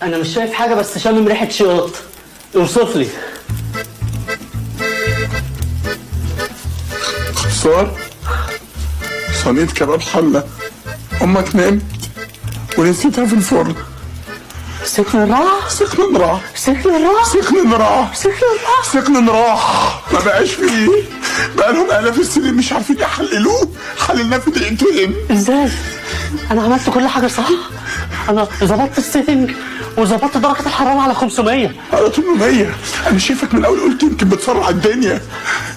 انا مش شايف حاجه بس شامم ريحه شياط. اوصف لي. صور صينية كباب حلة امك نامت ونسيتها في الفرن. سكن راح. سكن راح. سكن راح. سكن راح. سكن راح. سكن راح. ما بقاش فيه. بقالهم آلاف السنين مش عارفين يحللوه. حللناه في دقيقتين. ازاي؟ انا عملت كل حاجه صح. انا ظبطت السيتنج وظبطت درجه الحراره على 500. على 800. انا شايفك من الاول قلت يمكن بتسرع الدنيا.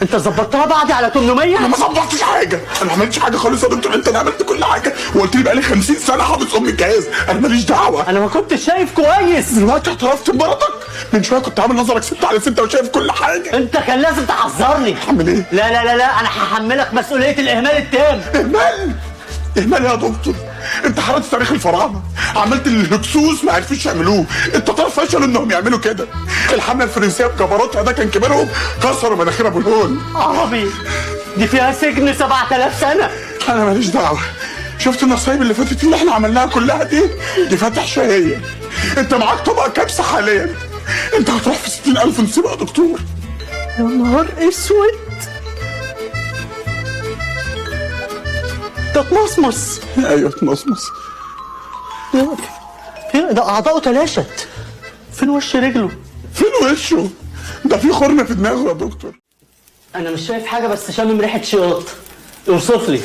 انت ظبطتها بعدي على 800؟ انا ما ظبطتش حاجه، انا ما عملتش حاجه خالص يا دكتور. انت اللي عملت كل حاجه وقلت لي بقالي 50 سنه حافظ ام الجهاز. انا ماليش دعوه. انا ما كنتش شايف كويس. دلوقتي اعترفت بمرضك. من شويه كنت عامل نظرك 6/6 وشايف كل حاجه. انت كان لازم تحذرني. اعمل ايه؟ لا لا لا لا، انا هحملك مسؤوليه الاهمال التام. اهمال؟ اهمال يا دكتور؟ انت حرقت تاريخ الفراعنه، عملت الهكسوس ما عرفوش يعملوه، انت تعرف فشلوا انهم يعملوا كده. الحمله الفرنسيه بجبروتها ده كان كبيرهم كسروا مناخير ابو الهول. عربي دي فيها سجن 7000 سنه. انا ماليش دعوه. شفت النصايب اللي فاتت اللي احنا عملناها كلها دي فاتح شهيه. انت معاك طبق كبسه حاليا. انت هتروح في 60,000 نصيبه يا دكتور. يا نهار اسود، ده اتمصمص. ايوه اتمصمص. ده اعضائه تلاشت. فين وش رجله؟ فين وشه؟ ده في خرم في دماغه يا دكتور. انا مش شايف حاجه بس شامم ريحه شياط. اوصف لي.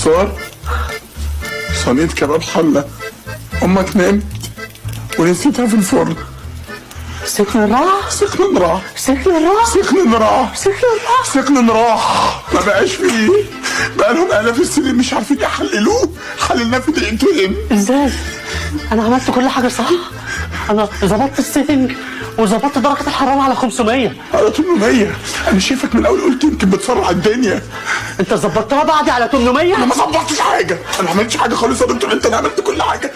صور صينية كباب حلة امك نامت ونسيتها في الفرن. سكن راح. سكن راح. سكن راح. سكن راح. سكن راح. سكن راح. ما بقاش فيه. بقالهم آلاف السنين مش عارفين يحللوه. حللناه في دقيقتين. ازاي؟ انا عملت كل حاجه صح. انا ظبطت السيتنج وظبطت درجه الحراره على 500. على 800. انا شايفك من الاول قلت يمكن بتسرع الدنيا. انت ظبطتها بعدي على 800؟ انا ما ظبطتش حاجه، انا ما عملتش حاجه خالص يا دكتور. انت اللي عملت كل حاجه.